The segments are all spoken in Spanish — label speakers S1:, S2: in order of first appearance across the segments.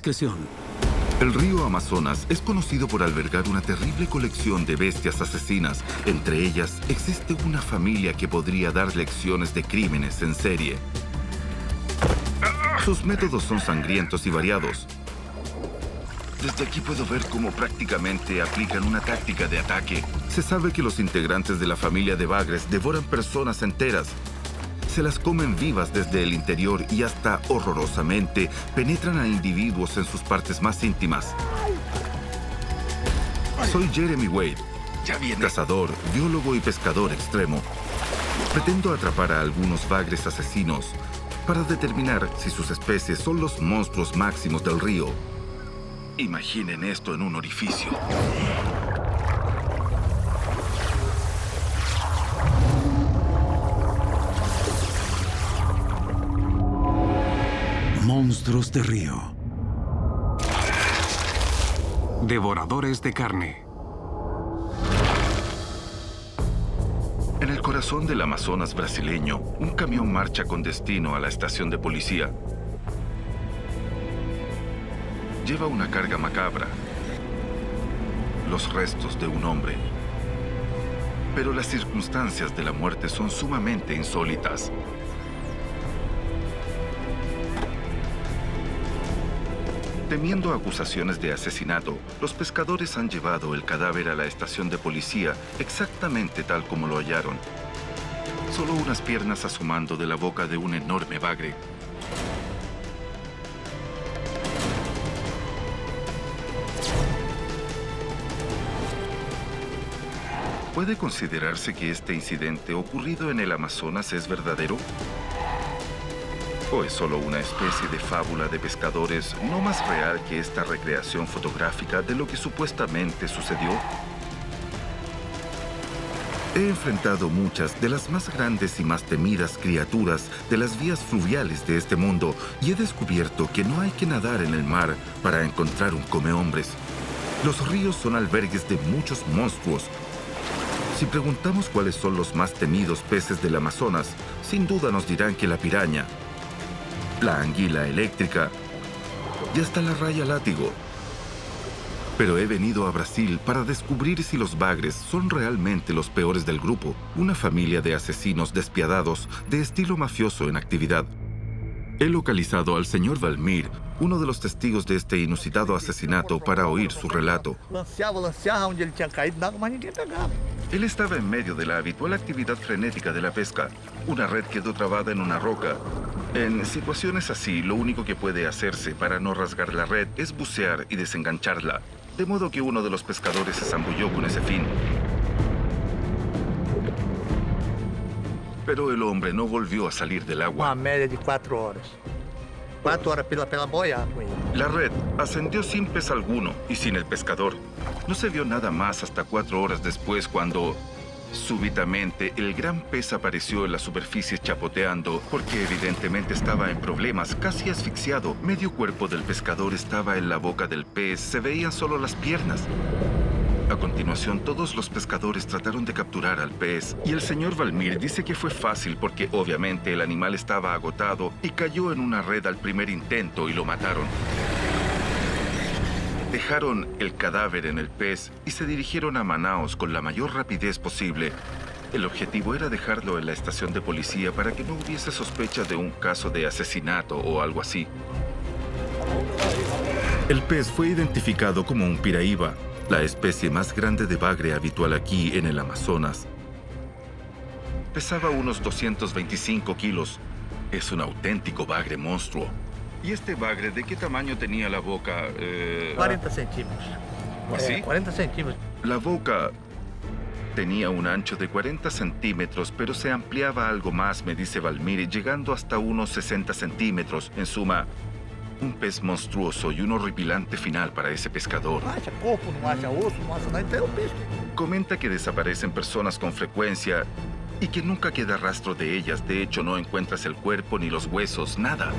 S1: Discreción.
S2: El río Amazonas es conocido por albergar una terrible colección de bestias asesinas. Entre ellas, existe una familia que podría dar lecciones de crímenes en serie. Sus métodos son sangrientos y variados. Desde aquí puedo ver cómo prácticamente aplican una táctica de ataque. Se sabe que los integrantes de la familia de bagres devoran personas enteras. Se las comen vivas desde el interior y hasta horrorosamente penetran a individuos en sus partes más íntimas. Soy Jeremy Wade, cazador, biólogo y pescador extremo. Pretendo atrapar a algunos bagres asesinos para determinar si sus especies son los monstruos máximos del río. Imaginen esto en un orificio.
S1: Monstruos de río.
S3: Devoradores de carne.
S2: En el corazón del Amazonas brasileño, un camión marcha con destino a la estación de policía. Lleva una carga macabra, los restos de un hombre. Pero las circunstancias de la muerte son sumamente insólitas. Temiendo acusaciones de asesinato, los pescadores han llevado el cadáver a la estación de policía exactamente tal como lo hallaron. Solo unas piernas asomando de la boca de un enorme bagre. ¿Puede considerarse que este incidente ocurrido en el Amazonas es verdadero? ¿O es solo una especie de fábula de pescadores no más real que esta recreación fotográfica de lo que supuestamente sucedió? He enfrentado muchas de las más grandes y más temidas criaturas de las vías fluviales de este mundo y he descubierto que no hay que nadar en el mar para encontrar un comehombres. Los ríos son albergues de muchos monstruos. Si preguntamos cuáles son los más temidos peces del Amazonas, sin duda nos dirán que la piraña, la anguila eléctrica y hasta la raya látigo. Pero he venido a Brasil para descubrir si los bagres son realmente los peores del grupo, una familia de asesinos despiadados de estilo mafioso en actividad. He localizado al señor Valmir, uno de los testigos de este inusitado asesinato, para oír su relato.
S4: Lanceava onde ele tinha caído d'água, mas ninguém pegava.
S2: Él estaba en medio de la habitual actividad frenética de la pesca. Una red quedó trabada en una roca. En situaciones así, lo único que puede hacerse para no rasgar la red es bucear y desengancharla. De modo que uno de los pescadores se zambulló con ese fin. Pero el hombre no volvió a salir del agua.
S4: Uma média de 4 horas. 4 horas pela boiada com ele.
S2: La red ascendió sin pez alguno y sin el pescador. No se vio nada más hasta 4 horas después cuando, súbitamente, el gran pez apareció en la superficie chapoteando porque evidentemente estaba en problemas, casi asfixiado. Medio cuerpo del pescador estaba en la boca del pez, se veían solo las piernas. A continuación, todos los pescadores trataron de capturar al pez y el señor Valmir dice que fue fácil porque obviamente el animal estaba agotado y cayó en una red al primer intento y lo mataron. Dejaron el cadáver en el pez y se dirigieron a Manaos con la mayor rapidez posible. El objetivo era dejarlo en la estación de policía para que no hubiese sospecha de un caso de asesinato o algo así. El pez fue identificado como un piraíba, la especie más grande de bagre habitual aquí en el Amazonas. Pesaba unos 225 kilos. Es un auténtico bagre monstruo. ¿Y este bagre de qué tamaño tenía la boca?
S4: 40 centímetros.
S2: ¿Así?
S4: 40 centímetros.
S2: La boca tenía un ancho de 40 centímetros, pero se ampliaba algo más, me dice Valmir, llegando hasta unos 60 centímetros. En suma, un pez monstruoso y un horripilante final para ese pescador.
S4: Não acha corpo, não acha osso, não acha nada. Então é o peixe.
S2: Comenta que desaparecen personas con frecuencia y que nunca queda rastro de ellas. De hecho, no encuentras el cuerpo ni los huesos, nada.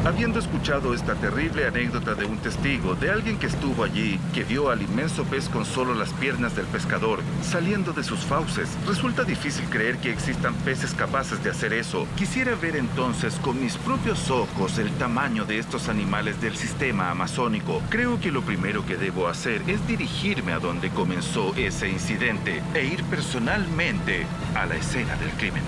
S2: Habiendo escuchado esta terrible anécdota de un testigo, de alguien que estuvo allí, que vio al inmenso pez con solo las piernas del pescador saliendo de sus fauces, resulta difícil creer que existan peces capaces de hacer eso. Quisiera ver entonces con mis propios ojos el tamaño de estos animales del sistema amazónico. Creo que lo primero que debo hacer es dirigirme a donde comenzó ese incidente e ir personalmente a la escena del crimen.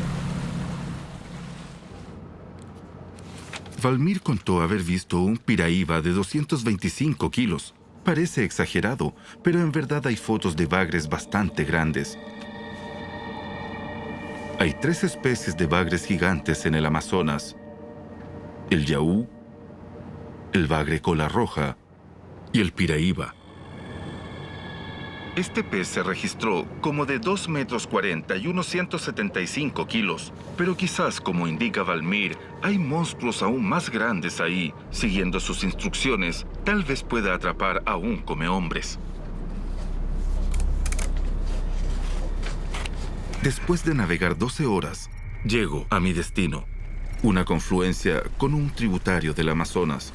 S2: Valmir contó haber visto un piraíba de 225 kilos. Parece exagerado, pero en verdad hay fotos de bagres bastante grandes. Hay 3 especies de bagres gigantes en el Amazonas: el yaú, el bagre cola roja y el piraíba. Este pez se registró como de 2,40 metros y unos 175 kilos. Pero quizás, como indica Valmir, hay monstruos aún más grandes ahí. Siguiendo sus instrucciones, tal vez pueda atrapar a un comehombres. Después de navegar 12 horas, llego a mi destino. Una confluencia con un tributario del Amazonas.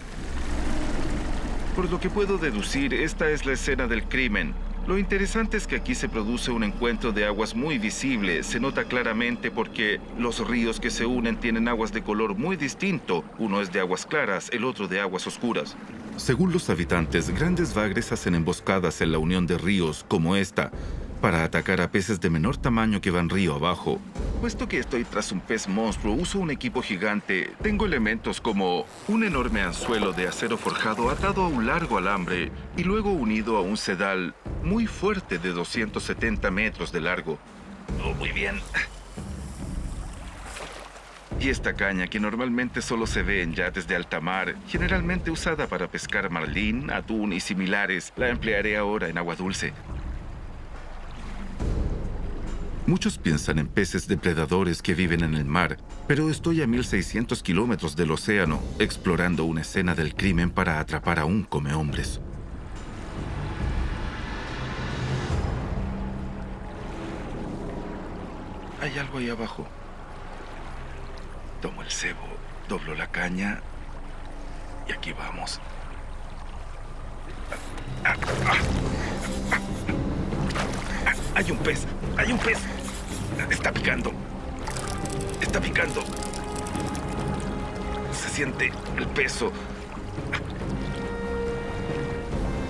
S2: Por lo que puedo deducir, esta es la escena del crimen. Lo interesante es que aquí se produce un encuentro de aguas muy visible. Se nota claramente porque los ríos que se unen tienen aguas de color muy distinto. Uno es de aguas claras, el otro de aguas oscuras. Según los habitantes, grandes bagres hacen emboscadas en la unión de ríos como esta para atacar a peces de menor tamaño que van río abajo. Puesto que estoy tras un pez monstruo, uso un equipo gigante. Tengo elementos como un enorme anzuelo de acero forjado atado a un largo alambre y luego unido a un sedal muy fuerte de 270 metros de largo. Oh, muy bien. Y esta caña, que normalmente solo se ve en yates de alta mar, generalmente usada para pescar marlín, atún y similares, la emplearé ahora en agua dulce. Muchos piensan en peces depredadores que viven en el mar, pero estoy a 1.600 kilómetros del océano, explorando una escena del crimen para atrapar a un comehombres. Hay algo ahí abajo. Tomo el cebo, doblo la caña y aquí vamos. ¡Hay un pez! ¡Hay un pez! Está picando. Está picando. Se siente el peso.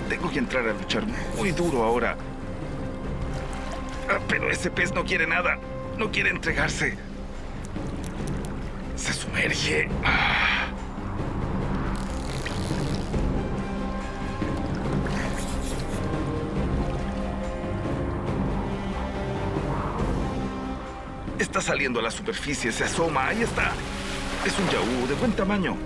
S2: Tengo que entrar a luchar muy duro ahora. Pero ese pez no quiere nada. No quiere entregarse. Se sumerge. Está saliendo a la superficie, se asoma, ahí está. Es un yaú de buen tamaño.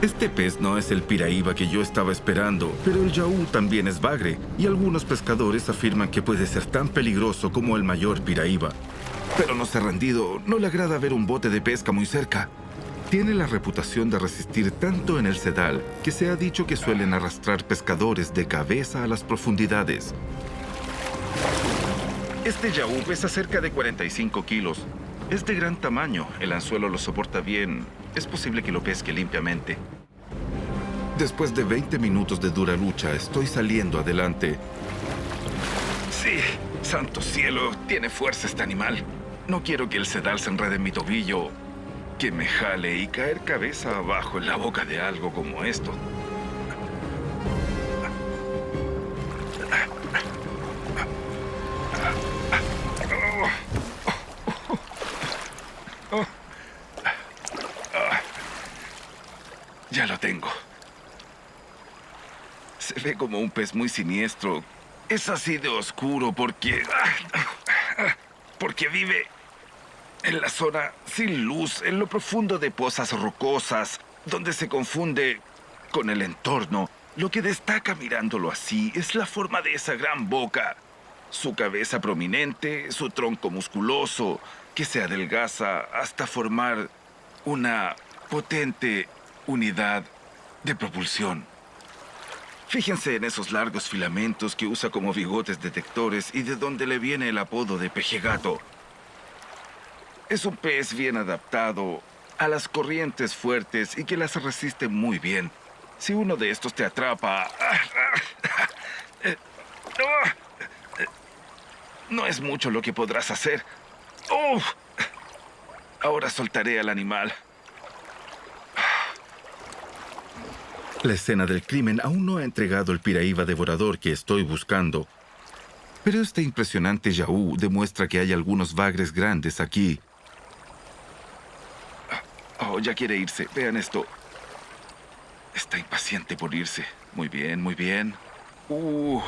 S2: Este pez no es el piraíba que yo estaba esperando, pero el yaú también es bagre, y algunos pescadores afirman que puede ser tan peligroso como el mayor piraíba. Pero no se ha rendido, no le agrada ver un bote de pesca muy cerca. Tiene la reputación de resistir tanto en el sedal que se ha dicho que suelen arrastrar pescadores de cabeza a las profundidades. Este yaú pesa cerca de 45 kilos. Es de gran tamaño, el anzuelo lo soporta bien. Es posible que lo pesque limpiamente. Después de 20 minutos de dura lucha, estoy saliendo adelante. Sí, santo cielo, tiene fuerza este animal. No quiero que el sedal se enrede en mi tobillo, que me jale y caer cabeza abajo en la boca de algo como esto. Ya lo tengo. Se ve como un pez muy siniestro. Es así de oscuro porque vive en la zona sin luz, en lo profundo de pozas rocosas, donde se confunde con el entorno. Lo que destaca mirándolo así es la forma de esa gran boca, su cabeza prominente, su tronco musculoso, que se adelgaza hasta formar una potente unidad de propulsión. Fíjense en esos largos filamentos que usa como bigotes detectores y de donde le viene el apodo de pejegato. Es un pez bien adaptado a las corrientes fuertes y que las resiste muy bien. Si uno de estos te atrapa... no es mucho lo que podrás hacer. Ahora soltaré al animal. La escena del crimen aún no ha entregado el piraíba devorador que estoy buscando. Pero este impresionante yaú demuestra que hay algunos bagres grandes aquí. Oh, ya quiere irse. Vean esto. Está impaciente por irse. Muy bien, muy bien. Un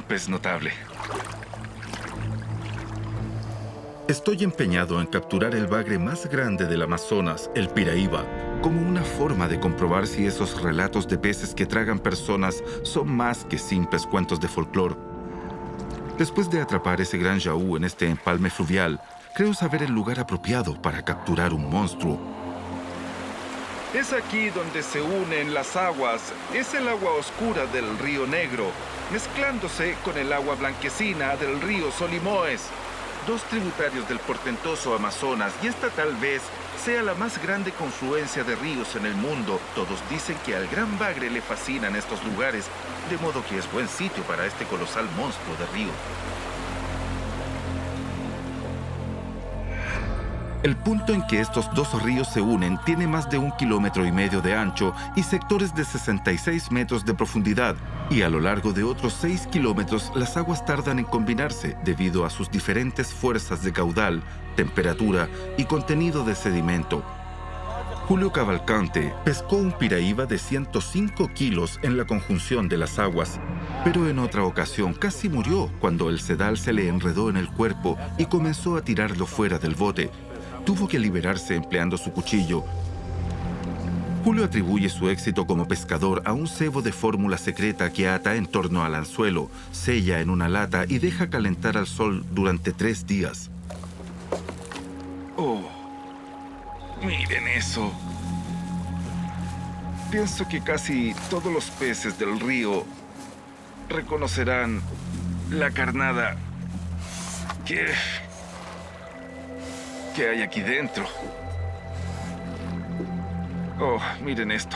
S2: pez notable. Estoy empeñado en capturar el bagre más grande del Amazonas, el piraíba, como una forma de comprobar si esos relatos de peces que tragan personas son más que simples cuentos de folclore. Después de atrapar ese gran yaú en este empalme fluvial, creo saber el lugar apropiado para capturar un monstruo. Es aquí donde se unen las aguas. Es el agua oscura del río Negro, mezclándose con el agua blanquecina del río Solimoes. Dos tributarios del portentoso Amazonas, y esta tal vez sea la más grande confluencia de ríos en el mundo. Todos dicen que al gran bagre le fascinan estos lugares, de modo que es buen sitio para este colosal monstruo de río. El punto en que estos dos ríos se unen tiene más de 1,5 kilómetros de ancho y sectores de 66 metros de profundidad, y a lo largo de otros 6 kilómetros las aguas tardan en combinarse debido a sus diferentes fuerzas de caudal, temperatura y contenido de sedimento. Julio Cavalcante pescó un piraíba de 105 kilos en la conjunción de las aguas, pero en otra ocasión casi murió cuando el sedal se le enredó en el cuerpo y comenzó a tirarlo fuera del bote. Tuvo que liberarse empleando su cuchillo. Julio atribuye su éxito como pescador a un cebo de fórmula secreta que ata en torno al anzuelo, sella en una lata y deja calentar al sol durante 3 días. Oh, miren eso. Pienso que casi todos los peces del río reconocerán la carnada que hay aquí dentro. Oh, miren esto.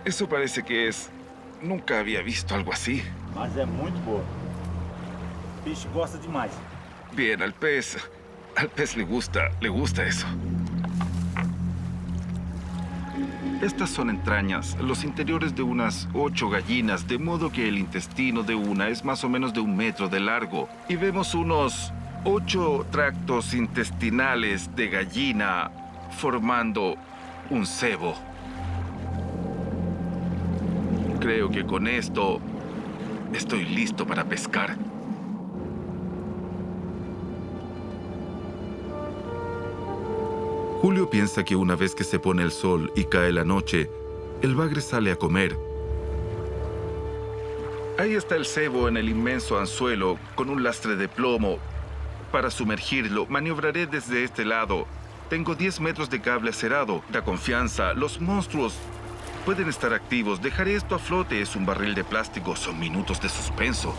S2: Eso parece que es... Nunca había visto algo así.
S1: Mas é muito boa. O peixe gosta demais.
S2: Bien, al pez le gusta eso. Estas son entrañas, los interiores de unas 8 gallinas, de modo que el intestino de una es más o menos de 1 metro de largo. Y vemos unos 8 tractos intestinales de gallina formando un cebo. Creo que con esto estoy listo para pescar. Julio piensa que una vez que se pone el sol y cae la noche, el bagre sale a comer. Ahí está el cebo en el inmenso anzuelo con un lastre de plomo. Para sumergirlo, maniobraré desde este lado. Tengo 10 metros de cable acerado. Da confianza. Los monstruos pueden estar activos. Dejaré esto a flote. Es un barril de plástico. Son minutos de suspenso.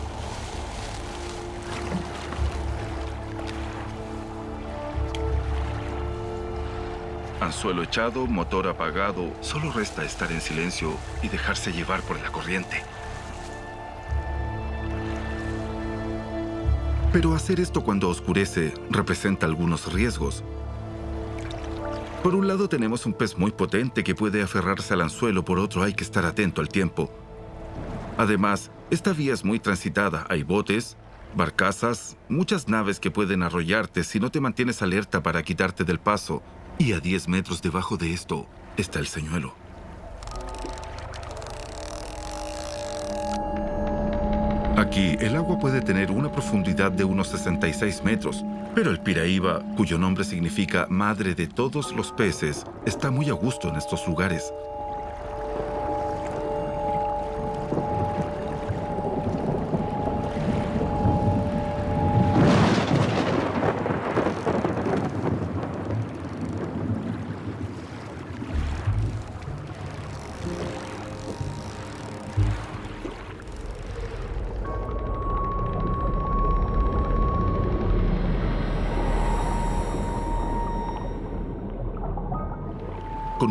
S2: Anzuelo echado, motor apagado. Solo resta estar en silencio y dejarse llevar por la corriente. Pero hacer esto cuando oscurece representa algunos riesgos. Por un lado tenemos un pez muy potente que puede aferrarse al anzuelo, por otro hay que estar atento al tiempo. Además, esta vía es muy transitada. Hay botes, barcazas, muchas naves que pueden arrollarte si no te mantienes alerta para quitarte del paso. Y a 10 metros debajo de esto está el señuelo. Aquí, el agua puede tener una profundidad de unos 66 metros, pero el piraíba, cuyo nombre significa madre de todos los peces, está muy a gusto en estos lugares.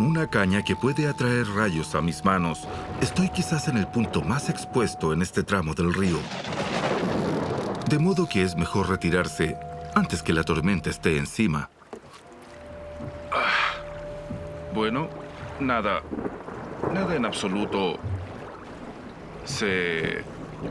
S2: Con una caña que puede atraer rayos a mis manos, estoy quizás en el punto más expuesto en este tramo del río. De modo que es mejor retirarse antes que la tormenta esté encima. Bueno, nada en absoluto se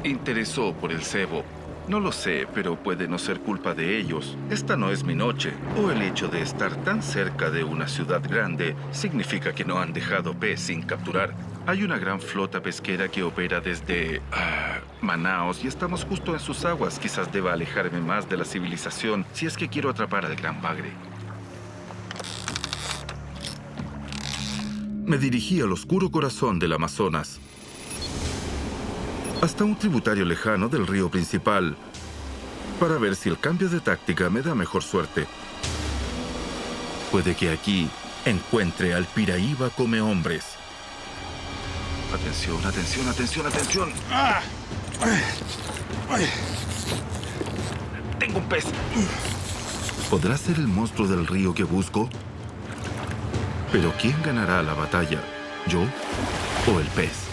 S2: interesó por el cebo. No lo sé, pero puede no ser culpa de ellos. Esta no es mi noche. O el hecho de estar tan cerca de una ciudad grande significa que no han dejado pez sin capturar. Hay una gran flota pesquera que opera desde Manaos y estamos justo en sus aguas. Quizás deba alejarme más de la civilización si es que quiero atrapar al gran bagre. Me dirigí al oscuro corazón del Amazonas, hasta un tributario lejano del río principal, para ver si el cambio de táctica me da mejor suerte. Puede que aquí encuentre al Piraíba come hombres. Atención, atención, atención, atención. Tengo un pez. ¿Podrá ser el monstruo del río que busco? Pero ¿quién ganará la batalla? ¿Yo o el pez?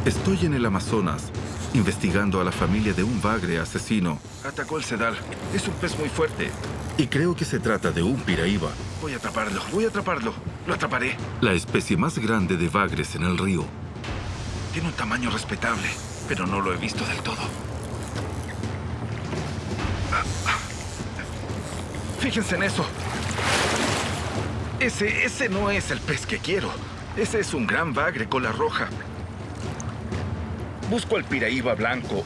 S2: Estoy en el Amazonas, investigando a la familia de un bagre asesino. Atacó el sedal. Es un pez muy fuerte. Y creo que se trata de un piraíba. Voy a atraparlo, voy a atraparlo. Lo atraparé. La especie más grande de bagres en el río. Tiene un tamaño respetable, pero no lo he visto del todo. Fíjense en eso. Ese no es el pez que quiero. Ese es un gran bagre cola roja. Busco al piraíba blanco,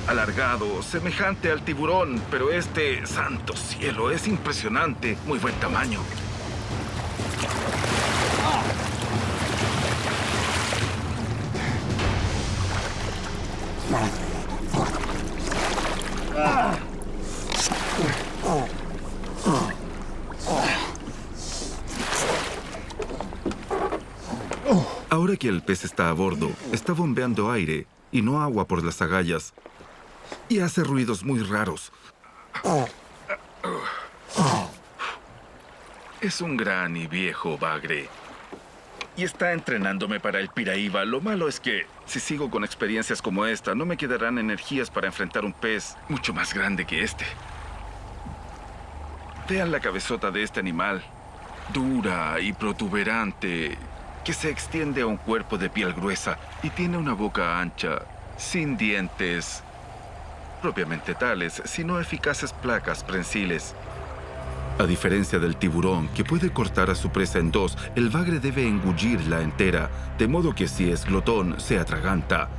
S2: alargado, semejante al tiburón, pero este, santo cielo, es impresionante, muy buen tamaño. Ahora que el pez está a bordo, está bombeando aire y no agua por las agallas. Y hace ruidos muy raros. Es un gran y viejo bagre. Y está entrenándome para el piraíba. Lo malo es que, si sigo con experiencias como esta, no me quedarán energías para enfrentar un pez mucho más grande que este. Vean la cabezota de este animal. Dura y protuberante, que se extiende a un cuerpo de piel gruesa y tiene una boca ancha, sin dientes propiamente tales, sino eficaces placas prensiles. A diferencia del tiburón, que puede cortar a su presa en dos, el bagre debe engullirla entera, de modo que si es glotón, se atraganta.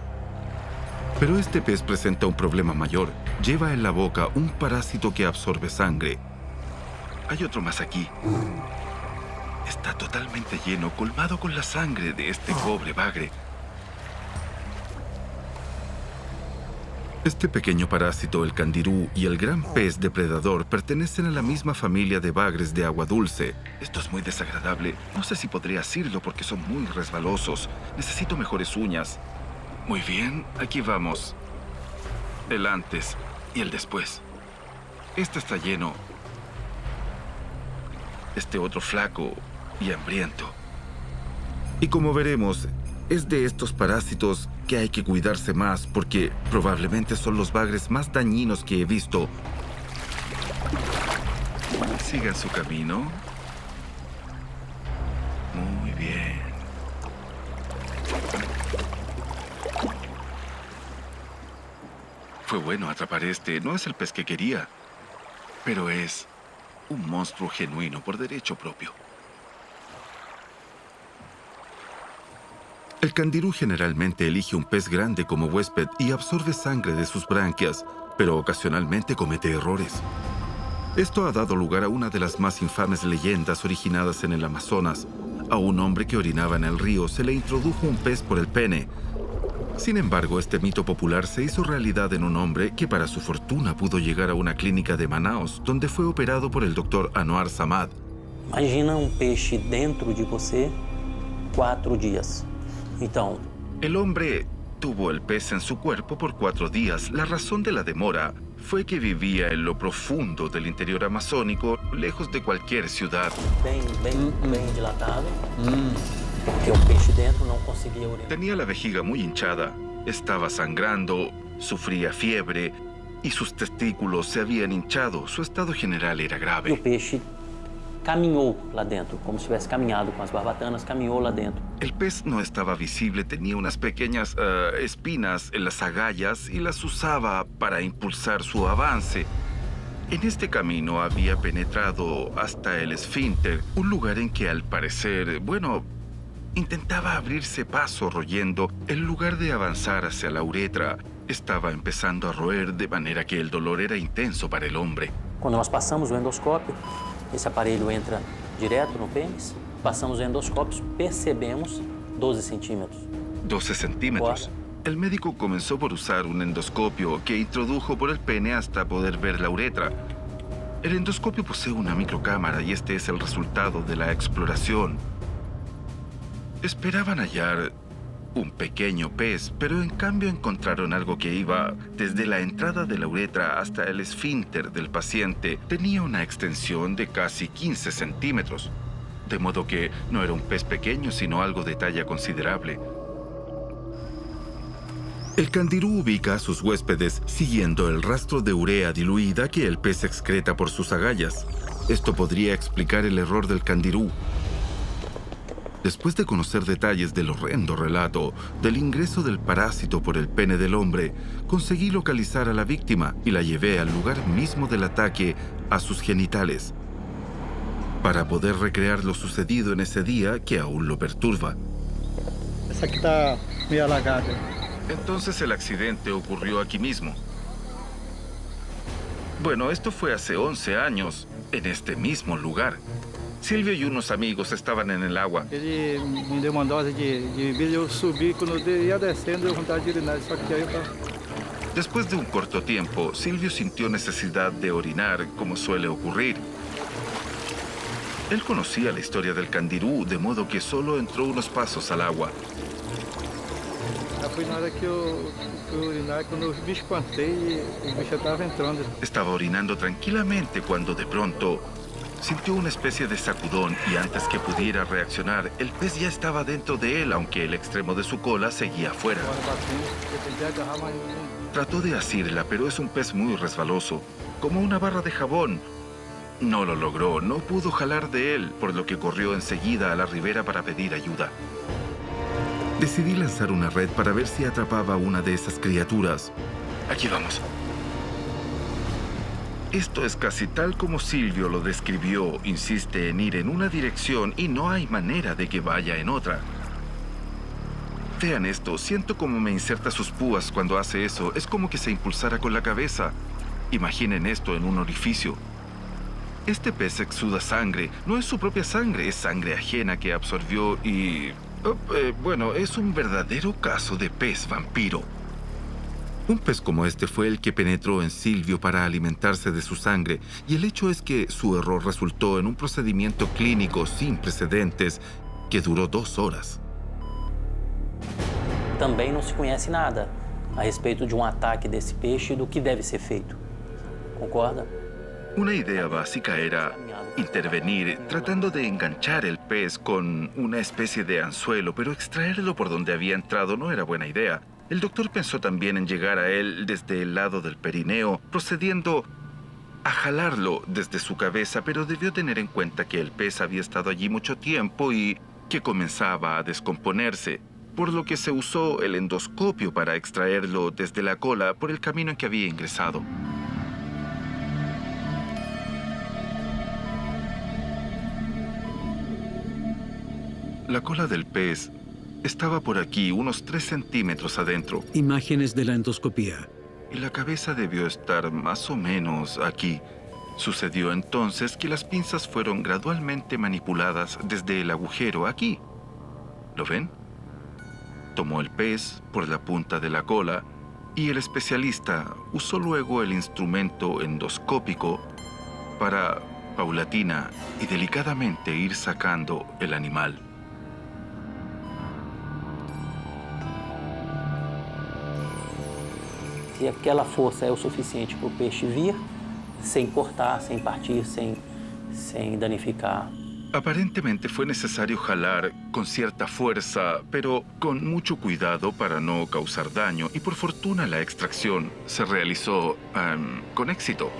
S2: Pero este pez presenta un problema mayor. Lleva en la boca un parásito que absorbe sangre. Hay otro más aquí. Está totalmente lleno, colmado con la sangre de este pobre bagre. Este pequeño parásito, el candirú, y el gran pez depredador pertenecen a la misma familia de bagres de agua dulce. Esto es muy desagradable. No sé si podría asirlo porque son muy resbalosos. Necesito mejores uñas. Muy bien, aquí vamos. El antes y el después. Este está lleno. Este otro flaco y hambriento. Y como veremos, es de estos parásitos que hay que cuidarse más porque probablemente son los bagres más dañinos que he visto. Sigan su camino. Muy bien. Fue bueno atrapar este. No es el pez que quería, pero es un monstruo genuino por derecho propio. El candirú generalmente elige un pez grande como huésped y absorbe sangre de sus branquias, pero ocasionalmente comete errores. Esto ha dado lugar a una de las más infames leyendas originadas en el Amazonas. A un hombre que orinaba en el río se le introdujo un pez por el pene. Sin embargo, este mito popular se hizo realidad en un hombre que para su fortuna pudo llegar a una clínica de Manaus, donde fue operado por el doctor Anwar Samad.
S5: Imagina peixe dentro de você 4 días.
S2: El hombre tuvo el pez en su cuerpo por 4 días. La razón de la demora fue que vivía en lo profundo del interior amazónico, lejos de cualquier ciudad.
S5: Bem dilatado, porque o peixe dentro não conseguia urinar.
S2: Tenía la vejiga muy hinchada, estaba sangrando, sufría fiebre y sus testículos se habían hinchado. Su estado general era
S5: E o
S2: grave.
S5: peixe caminhou lá dentro, como se tivesse caminhado com as barbatanas, caminhou lá dentro.
S2: El pez no estaba visible, tenía unas pequeñas espinas en las agallas y las usaba para impulsar su avance. En este camino había penetrado hasta el esfínter, un lugar en que al parecer, intentaba abrirse paso royendo. En lugar de avanzar hacia la uretra, estaba empezando a roer de manera que el dolor era intenso para el hombre.
S5: Quando nós passamos o endoscópio, esse aparelho entra direto no pênis, passamos o endoscópio, percebemos 12 centímetros.
S2: 12 centímetros. El médico comenzó por usar un endoscopio que introdujo por el pene hasta poder ver la uretra. El endoscopio posee una microcámara y este es el resultado de la exploración. Esperaban hallar un pequeño pez, pero en cambio encontraron algo que iba desde la entrada de la uretra hasta el esfínter del paciente. Tenía una extensión de casi 15 centímetros, de modo que no era un pez pequeño, sino algo de talla considerable. El candirú ubica a sus huéspedes siguiendo el rastro de urea diluida que el pez excreta por sus agallas. Esto podría explicar el error del candirú. Después de conocer detalles del horrendo relato del ingreso del parásito por el pene del hombre, conseguí localizar a la víctima y la llevé al lugar mismo del ataque a sus genitales, para poder recrear lo sucedido en ese día que aún lo perturba.
S4: Essa aqui tá meio alagada.
S2: Entonces el accidente ocurrió aquí mismo. Bueno, esto fue hace 11 años, en este mismo lugar. Silvio y unos amigos estaban en el agua.
S6: Ele me deu uma dose de bebida e eu subi. Quando eu ia descendo, eu vontade de urinar. Só que aí
S2: Después de un corto tiempo, Silvio sintió necesidad de orinar, como suele ocurrir. Él conocía la historia del candirú, de modo que solo entró unos pasos al agua.
S6: já foi na hora que eu fui urinar, quando eu me espantei e o bicho estava entrando.
S2: Estaba orinando tranquilamente cuando de pronto sintió una especie de sacudón y antes que pudiera reaccionar, el pez ya estaba dentro de él, aunque el extremo de su cola seguía afuera.
S6: Agora batendo, eu tentei agarrar, mas não.
S2: Trató de asirla, pero es un pez muy resbaloso, como una barra de jabón. No lo logró, no pudo jalar de él, por lo que corrió enseguida a la ribera para pedir ayuda. Decidí lanzar una red para ver si atrapaba a una de esas criaturas. Aquí vamos. Esto es casi tal como Silvio lo describió. Insiste en ir en una dirección y no hay manera de que vaya en otra. Vean esto, siento como me inserta sus púas cuando hace eso. Es como que se impulsara con la cabeza. Imaginen esto en un orificio. Este pez exuda sangre. No es su propia sangre, es sangre ajena que absorbió y... es un verdadero caso de pez vampiro. Un pez como este fue el que penetró en Silvio para alimentarse de su sangre, y el hecho es que su error resultó en un procedimiento clínico sin precedentes que duró 2 horas.
S5: Também não se conhece nada a respeito de ataque desse peixe e do que deve ser feito. Concorda?
S2: Una idea básica era intervenir tratando de enganchar el pez con una especie de anzuelo, pero extraerlo por donde había entrado no era buena idea. El doctor pensó también en llegar a él desde el lado del perineo, procediendo a jalarlo desde su cabeza, pero debió tener en cuenta que el pez había estado allí mucho tiempo y que comenzaba a descomponerse, por lo que se usó el endoscopio para extraerlo desde la cola por el camino en que había ingresado. La cola del pez estaba por aquí, unos 3 centímetros adentro.
S7: Imágenes de la endoscopía.
S2: Y la cabeza debió estar más o menos aquí. Sucedió entonces que las pinzas fueron gradualmente manipuladas desde el agujero aquí. ¿Lo ven? Tomó el pez por la punta de la cola y el especialista usó luego el instrumento endoscópico para paulatina y delicadamente ir sacando el animal.
S5: se aquela força é o suficiente para o peixe vir, sem cortar, sem partir, sem danificar.
S2: Aparentemente fue necesario jalar con cierta fuerza, pero con mucho cuidado para no causar daño, y por fortuna la extracción se realizó con éxito.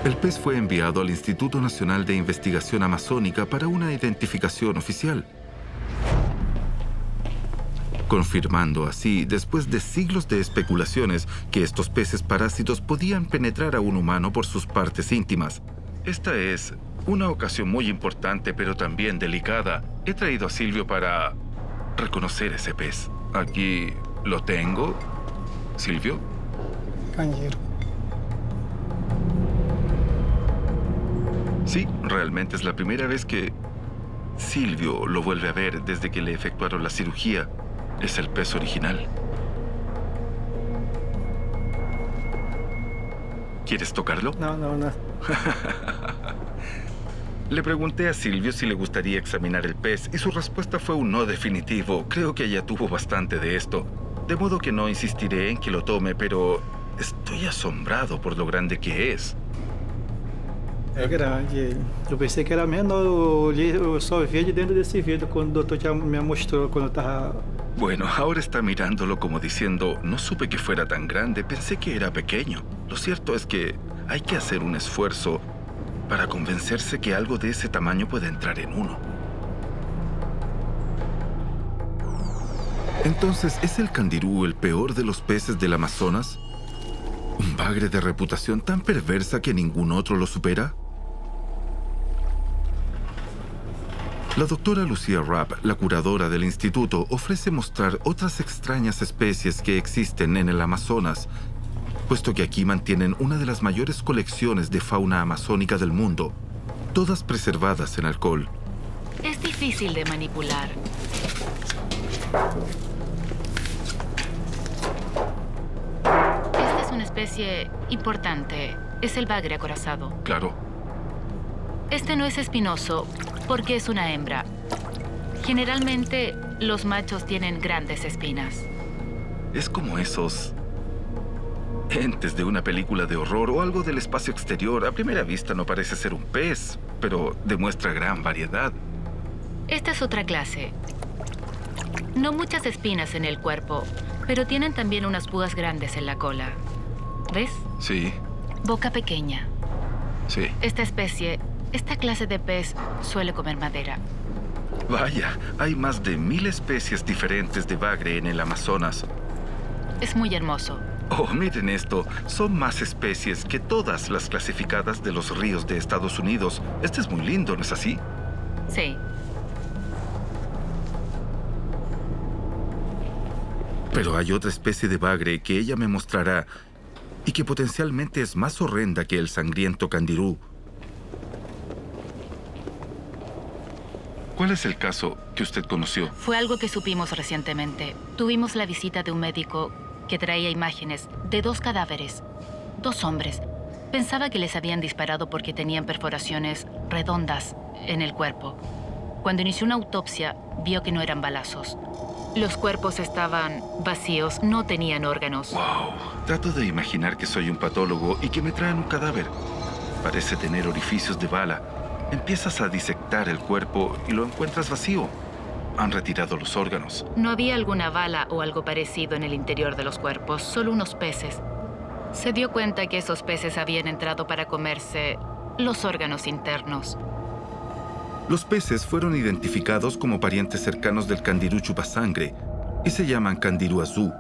S2: El pez fue enviado al Instituto Nacional de Investigación Amazónica para una identificación oficial, confirmando así, después de siglos de especulaciones, que estos peces parásitos podían penetrar a un humano por sus partes íntimas. Esta es una ocasión muy importante, pero también delicada. He traído a Silvio para reconocer ese pez. Aquí lo tengo. Silvio.
S6: Cangueiro.
S2: Sí, realmente es la primera vez que Silvio lo vuelve a ver desde que le efectuaron la cirugía. Es el pez original. ¿Quieres tocarlo?
S6: Não, não, não.
S2: Le pregunté a Silvio si le gustaría examinar el pez y su respuesta fue un no definitivo. Creo que ella tuvo bastante de esto. De modo que no insistiré en que lo tome, pero estoy asombrado por lo grande que es.
S6: É grande. Eu pensei que era menor, eu só vi de dentro desse vidro quando o doutor já me mostrou quando eu estava...
S2: Bueno, ahora está mirándolo como diciendo, no supe que fuera tan grande, pensé que era pequeño. Lo cierto es que hay que hacer un esfuerzo para convencerse que algo de ese tamaño puede entrar en uno. Entonces, ¿es el candirú el peor de los peces del Amazonas? ¿Un bagre de reputación tan perversa que ningún otro lo supera? La doctora Lucía Rapp, la curadora del instituto, ofrece mostrar otras extrañas especies que existen en el Amazonas, puesto que aquí mantienen una de las mayores colecciones de fauna amazónica del mundo, todas preservadas en alcohol.
S8: Es difícil de manipular. Esta es una especie importante. Es el bagre acorazado.
S2: Claro.
S8: Este no es espinoso porque es una hembra. Generalmente, los machos tienen grandes espinas.
S2: Es como esos entes de una película de horror o algo del espacio exterior. A primera vista no parece ser un pez, pero demuestra gran variedad.
S8: Esta es otra clase. No muchas espinas en el cuerpo, pero tienen también unas púas grandes en la cola. ¿Ves?
S2: Sí,
S8: Boca pequeña.
S2: sí.
S8: Esta clase de pez suele comer madera.
S2: Vaya, hay más de 1000 especies diferentes de bagre en el Amazonas.
S8: Es muy hermoso.
S2: Oh, miren esto. Son más especies que todas las clasificadas de los ríos de Estados Unidos. Este es muy lindo, ¿no es así?
S8: Sí.
S2: Pero hay otra especie de bagre que ella me mostrará y que potencialmente es más horrenda que el sangriento candirú. ¿Cuál es el caso que usted conoció?
S8: Fue algo que supimos recientemente. Tuvimos la visita de un médico que traía imágenes de 2 cadáveres, 2 hombres. Pensaba que les habían disparado porque tenían perforaciones redondas en el cuerpo. Cuando inició una autopsia, vio que no eran balazos. Los cuerpos estaban vacíos, no tenían órganos.
S2: ¡Wow! Trato de imaginar que soy un patólogo y que me traen un cadáver. Parece tener orificios de bala. Empiezas a disectar el cuerpo y lo encuentras vacío. Han retirado los órganos.
S8: No había alguna bala o algo parecido en el interior de los cuerpos, solo unos peces. Se dio cuenta que esos peces habían entrado para comerse los órganos internos.
S2: Los peces fueron identificados como parientes cercanos del candirú chupasangre y se llaman candirú azú.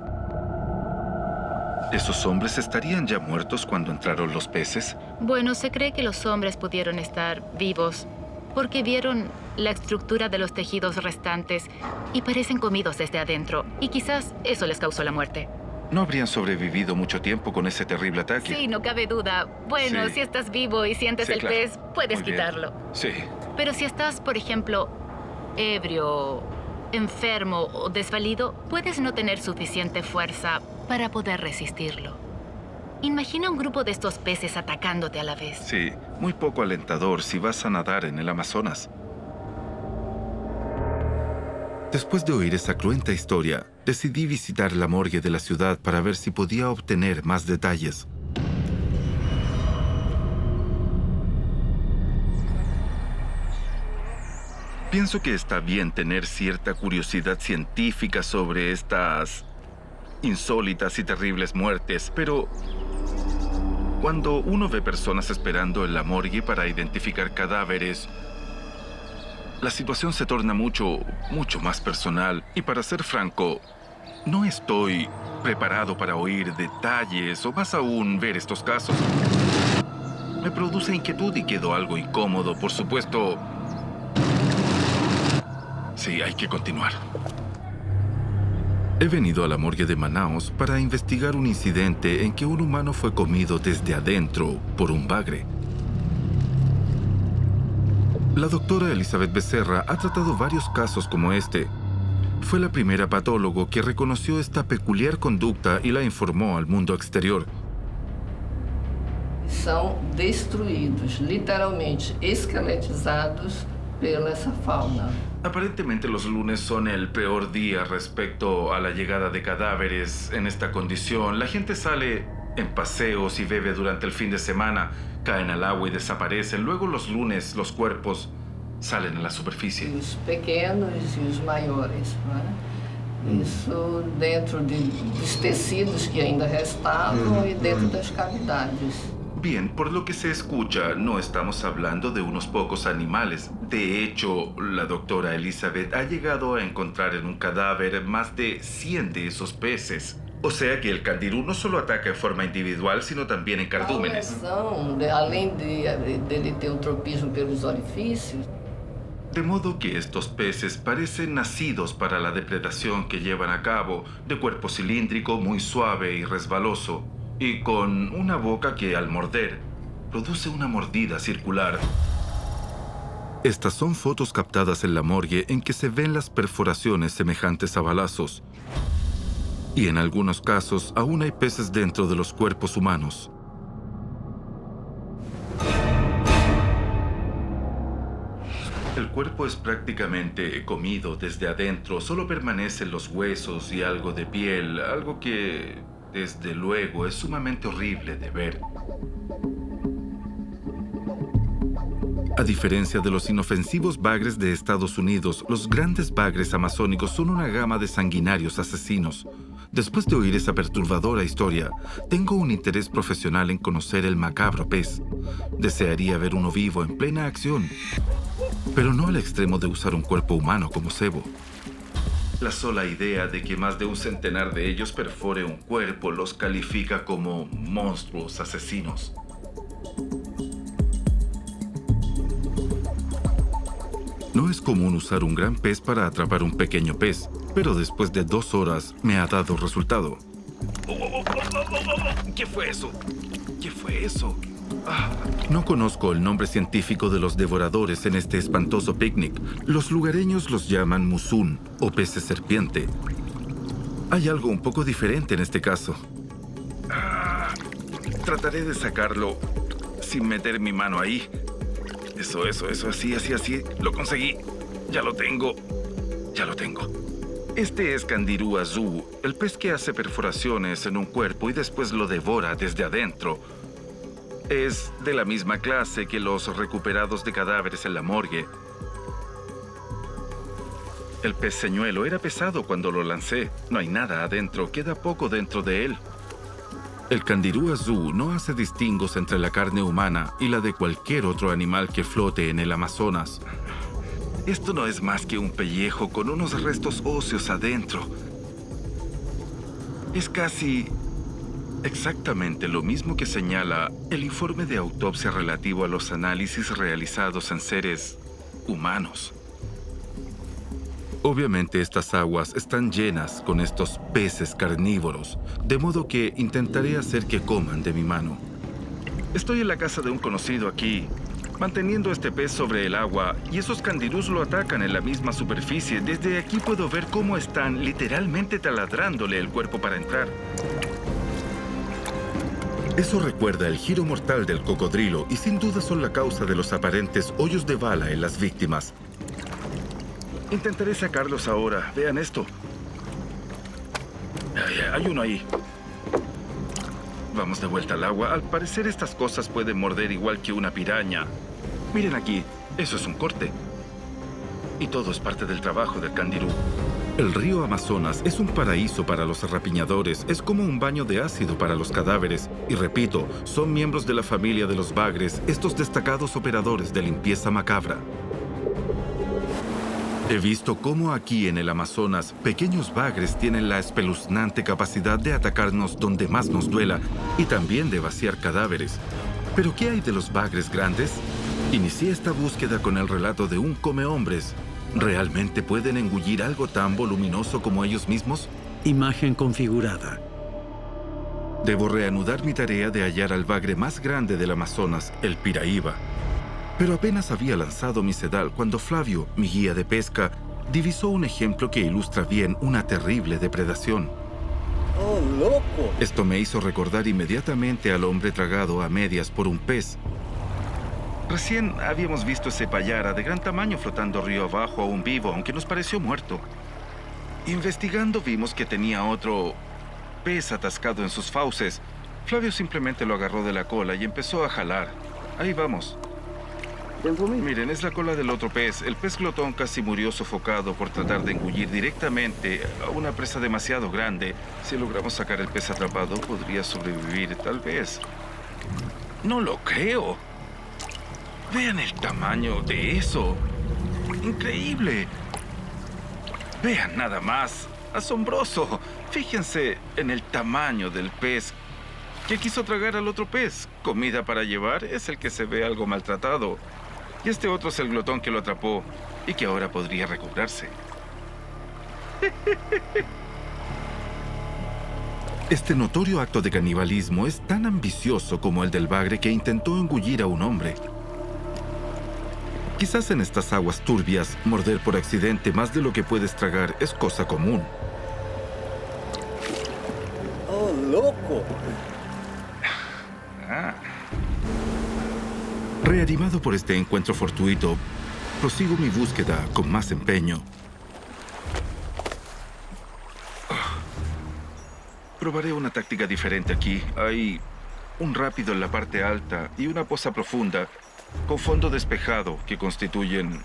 S2: ¿Esos hombres estarían ya muertos cuando entraron los peces?
S8: Bueno, se cree que los hombres pudieron estar vivos porque vieron la estructura de los tejidos restantes y parecen comidos desde adentro. Y quizás eso les causó la muerte.
S2: No habrían sobrevivido mucho tiempo con ese terrible ataque.
S8: Sí, no cabe duda. Bueno,
S2: Sí.
S8: si estás vivo y sientes
S2: Sí,
S8: el
S2: claro.
S8: pez, puedes
S2: Muy bien.
S8: quitarlo.
S2: Sí.
S8: Pero si estás, por ejemplo, ebrio, enfermo o desvalido, puedes no tener suficiente fuerza para poder resistirlo. Imagina un grupo de estos peces atacándote a la vez.
S2: Sí, muy poco alentador si vas a nadar en el Amazonas. Después de oír esa cruenta historia, decidí visitar la morgue de la ciudad para ver si podía obtener más detalles. Pienso que está bien tener cierta curiosidad científica sobre estas insólitas y terribles muertes, pero cuando uno ve personas esperando en la morgue para identificar cadáveres, la situación se torna mucho más personal. Y para ser franco, no estoy preparado para oír detalles o más aún ver estos casos. Me produce inquietud y quedo algo incómodo, por supuesto. Sí, hay que continuar. He venido a la morgue de Manaus para investigar un incidente en que un humano fue comido desde adentro por un bagre. La doctora Elizabeth Becerra ha tratado varios casos como este. Fue la primera patólogo que reconoció esta peculiar conducta y la informó al mundo exterior.
S9: São destruídos, literalmente esqueletizados pela essa fauna.
S2: Aparentemente los lunes son el peor día respecto a la llegada de cadáveres en esta condición. La gente sale en paseos y bebe durante el fin de semana, caen al agua y desaparecen. Luego los lunes los cuerpos salen a la superficie.
S9: Os pequenos e os maiores, né? Isso dentro dos tecidos que ainda restavam e dentro das cavidades.
S2: Bien, por lo que se escucha, no estamos hablando de unos pocos animales. De hecho, la doctora Elizabeth ha llegado a encontrar en un cadáver más de 100 de esos peces. O sea que el candirú no solo ataca en forma individual, sino también en cardúmenes.
S9: Além de ter tropismo pelos orifícios.
S2: De modo que estos peces parecen nacidos para la depredación que llevan a cabo, de cuerpo cilíndrico, muy suave y resbaloso, y con una boca que al morder produce una mordida circular. Estas son fotos captadas en la morgue en que se ven las perforaciones semejantes a balazos. Y en algunos casos aún hay peces dentro de los cuerpos humanos. El cuerpo es prácticamente comido desde adentro. Solo permanecen los huesos y algo de piel, algo que, desde luego, es sumamente horrible de ver. A diferencia de los inofensivos bagres de Estados Unidos, los grandes bagres amazónicos son una gama de sanguinarios asesinos. Después de oír esa perturbadora historia, tengo un interés profesional en conocer el macabro pez. Desearía ver uno vivo en plena acción, pero no al extremo de usar un cuerpo humano como cebo. La sola idea de que más de un centenar de ellos perfore un cuerpo los califica como monstruos asesinos. No es común usar un gran pez para atrapar un pequeño pez, pero después de 2 horas me ha dado resultado. ¿Qué fue eso? ¿Qué fue eso? No conozco el nombre científico de los devoradores en este espantoso picnic. Los lugareños los llaman musún o peces serpiente. Hay algo un poco diferente en este caso. Trataré de sacarlo sin meter mi mano ahí. Eso, así. Lo conseguí. Ya lo tengo. Este es candirú azú, el pez que hace perforaciones en un cuerpo y después lo devora desde adentro. Es de la misma clase que los recuperados de cadáveres en la morgue. El pez señuelo era pesado cuando lo lancé. No hay nada adentro, queda poco dentro de él. El candirú azú no hace distingos entre la carne humana y la de cualquier otro animal que flote en el Amazonas. Esto no es más que un pellejo con unos restos óseos adentro. Es casi exactamente lo mismo que señala el informe de autopsia relativo a los análisis realizados en seres humanos. Obviamente estas aguas están llenas con estos peces carnívoros, de modo que intentaré hacer que coman de mi mano. Estoy en la casa de un conocido aquí, manteniendo este pez sobre el agua, y esos candirús lo atacan en la misma superficie. Desde aquí puedo ver cómo están literalmente taladrándole el cuerpo para entrar. Eso recuerda el giro mortal del cocodrilo y sin duda son la causa de los aparentes hoyos de bala en las víctimas. Intentaré sacarlos ahora. Vean esto. Hay uno ahí. Vamos de vuelta al agua. Al parecer estas cosas pueden morder igual que una piraña. Miren aquí. Eso es un corte. Y todo es parte del trabajo del candirú. El río Amazonas es un paraíso para los rapiñadores. Es como un baño de ácido para los cadáveres. Y repito, son miembros de la familia de los bagres, estos destacados operadores de limpieza macabra. He visto cómo aquí en el Amazonas, pequeños bagres tienen la espeluznante capacidad de atacarnos donde más nos duela y también de vaciar cadáveres. ¿Pero qué hay de los bagres grandes? Inicié esta búsqueda con el relato de un comehombres. ¿Realmente pueden engullir algo tan voluminoso como ellos mismos?
S7: Imagen configurada.
S2: Debo reanudar mi tarea de hallar al bagre más grande del Amazonas, el Piraíba. Pero apenas había lanzado mi sedal cuando Flavio, mi guía de pesca, divisó un ejemplo que ilustra bien una terrible depredación.
S4: ¡Oh, loco!
S2: Esto me hizo recordar inmediatamente al hombre tragado a medias por un pez. Recién habíamos visto ese payara de gran tamaño flotando río abajo aún vivo, aunque nos pareció muerto. Investigando vimos que tenía otro pez atascado en sus fauces. Flavio simplemente lo agarró de la cola y empezó a jalar. Ahí vamos. Miren, es la cola del otro pez. El pez glotón casi murió sofocado por tratar de engullir directamente a una presa demasiado grande. Si logramos sacar el pez atrapado, podría sobrevivir, tal vez. No lo creo. Vean el tamaño de eso. Increíble. Vean nada más. Asombroso. Fíjense en el tamaño del pez que quiso tragar al otro pez. Comida para llevar es el que se ve algo maltratado. Y este otro es el glotón que lo atrapó y que ahora podría recobrarse. Este notorio acto de canibalismo es tan ambicioso como el del bagre que intentó engullir a un hombre. Quizás en estas aguas turbias, morder por accidente más de lo que puedes tragar es cosa común.
S4: ¡Oh, loco!
S2: Reanimado por este encuentro fortuito, prosigo mi búsqueda con más empeño. Probaré una táctica diferente aquí. Hay un rápido en la parte alta y una poza profunda con fondo despejado que constituyen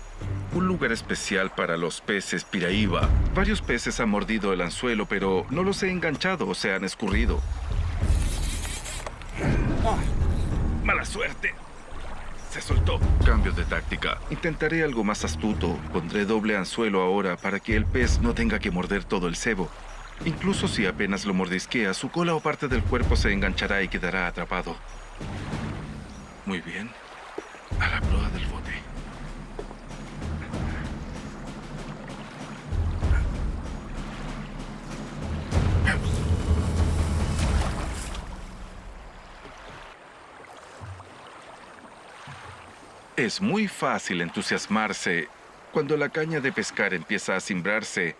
S2: un lugar especial para los peces piraíba. Varios peces han mordido el anzuelo, pero no los he enganchado o se han escurrido. ¡Mala suerte! Se soltó. Cambio de táctica. Intentaré algo más astuto. Pondré doble anzuelo ahora para que el pez no tenga que morder todo el cebo. Incluso si apenas lo mordisquea, su cola o parte del cuerpo se enganchará y quedará atrapado. Muy bien. A la proa del bote. Es muy fácil entusiasmarse cuando la caña de pescar empieza a cimbrarse,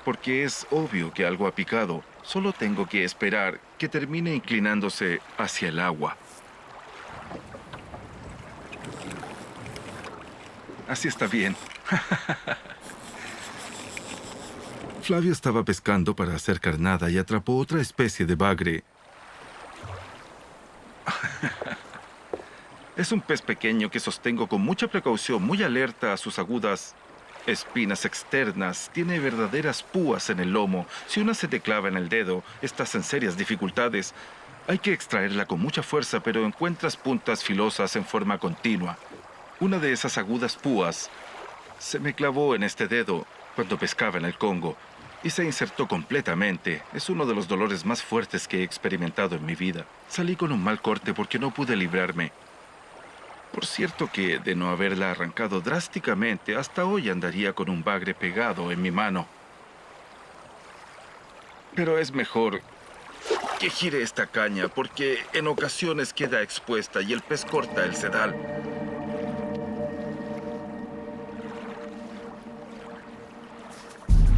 S2: porque es obvio que algo ha picado. Solo tengo que esperar que termine inclinándose hacia el agua. Así está bien. Flavio estaba pescando para hacer carnada y atrapó otra especie de bagre. Es un pez pequeño que sostengo con mucha precaución, muy alerta a sus agudas espinas externas. Tiene verdaderas púas en el lomo. Si una se te clava en el dedo, estás en serias dificultades. Hay que extraerla con mucha fuerza, pero encuentras puntas filosas en forma continua. Una de esas agudas púas se me clavó en este dedo cuando pescaba en el Congo y se insertó completamente. Es uno de los dolores más fuertes que he experimentado en mi vida. Salí con un mal corte porque no pude librarme. Por cierto que, de no haberla arrancado drásticamente, hasta hoy andaría con un bagre pegado en mi mano. Pero es mejor que gire esta caña, porque en ocasiones queda expuesta y el pez corta el sedal.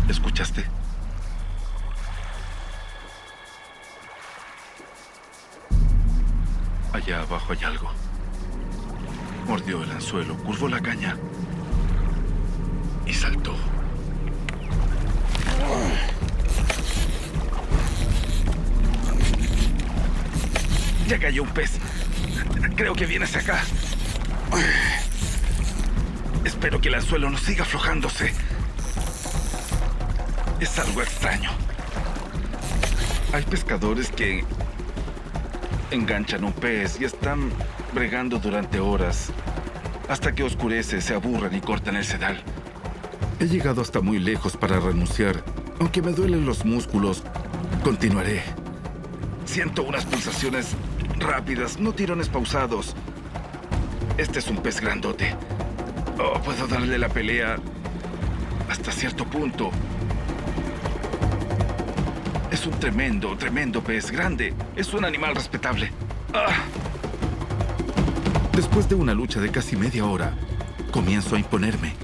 S2: ¿Escuchaste? Allá abajo hay algo. Mordió el anzuelo, curvó la caña y saltó. Ya cayó un pez. Creo que viene hacia acá. Espero que el anzuelo no siga aflojándose. Es algo extraño. Hay pescadores que enganchan un pez y están bregando durante horas. Hasta que oscurece, se aburren y cortan el sedal. He llegado hasta muy lejos para renunciar. Aunque me duelen los músculos, continuaré. Siento unas pulsaciones rápidas, no tirones pausados. Este es un pez grandote. Oh, puedo darle la pelea hasta cierto punto. Es un tremendo, tremendo pez grande. Es un animal respetable. ¡Ah! Después de una lucha de casi media hora, comienzo a imponerme.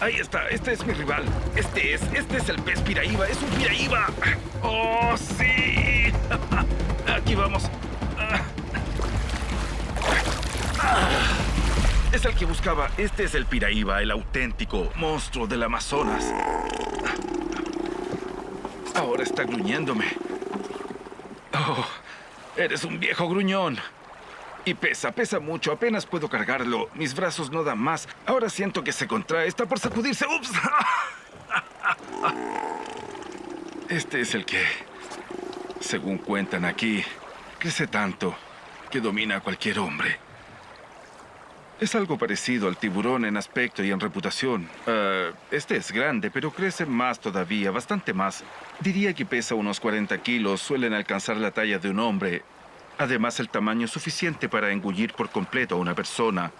S2: Ahí está, este es mi rival. Este es el pez piraíba. ¡Es un piraíba! ¡Oh, sí! Aquí vamos. Es el que buscaba. Este es el piraíba, el auténtico monstruo del Amazonas. Ahora está gruñéndome. Oh, eres un viejo gruñón. Y pesa mucho. Apenas puedo cargarlo. Mis brazos no dan más. Ahora siento que se contrae. Está por sacudirse. ¡Ups! Este es el que, según cuentan aquí, crece tanto que domina a cualquier hombre. Es algo parecido al tiburón en aspecto y en reputación. Este es grande, pero crece más todavía, bastante más. Diría que pesa unos 40 kilos, suelen alcanzar la talla de un hombre. Además, el tamaño es suficiente para engullir por completo a una persona.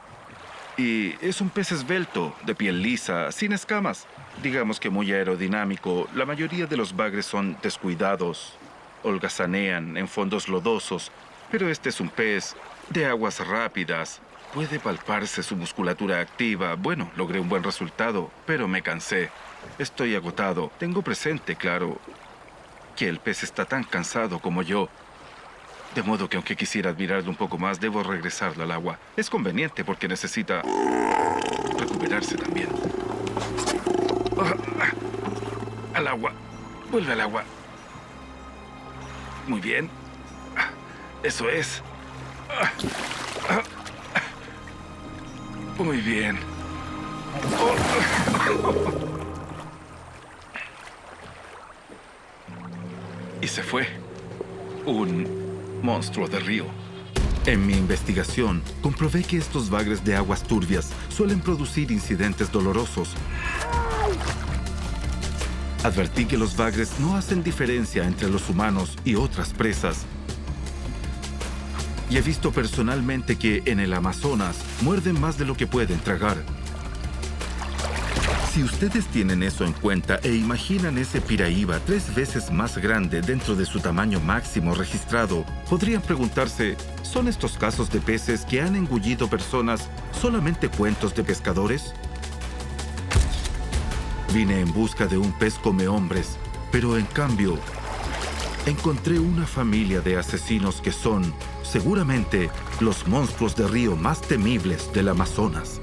S2: Y es un pez esbelto, de piel lisa, sin escamas. Digamos que muy aerodinámico. La mayoría de los bagres son descuidados, holgazanean en fondos lodosos. Pero este es un pez de aguas rápidas. Puede palparse su musculatura activa. Bueno, logré un buen resultado, pero me cansé. Estoy agotado. Tengo presente, claro, que el pez está tan cansado como yo. De modo que aunque quisiera admirarlo un poco más, debo regresarlo al agua. Es conveniente porque necesita recuperarse también. Al agua. Vuelve al agua. Muy bien. Eso es. Muy bien. Y se fue. Un monstruo de río. En mi investigación, comprobé que estos bagres de aguas turbias suelen producir incidentes dolorosos. Advertí que los bagres no hacen diferencia entre los humanos y otras presas. Y he visto personalmente que en el Amazonas muerden más de lo que pueden tragar. Si ustedes tienen eso en cuenta e imaginan ese piraíba 3 veces más grande dentro de su tamaño máximo registrado, podrían preguntarse, ¿son estos casos de peces que han engullido personas solamente cuentos de pescadores? Vine en busca de un pez come hombres, pero en cambio, encontré una familia de asesinos que son, seguramente, los monstruos de río más temibles del Amazonas.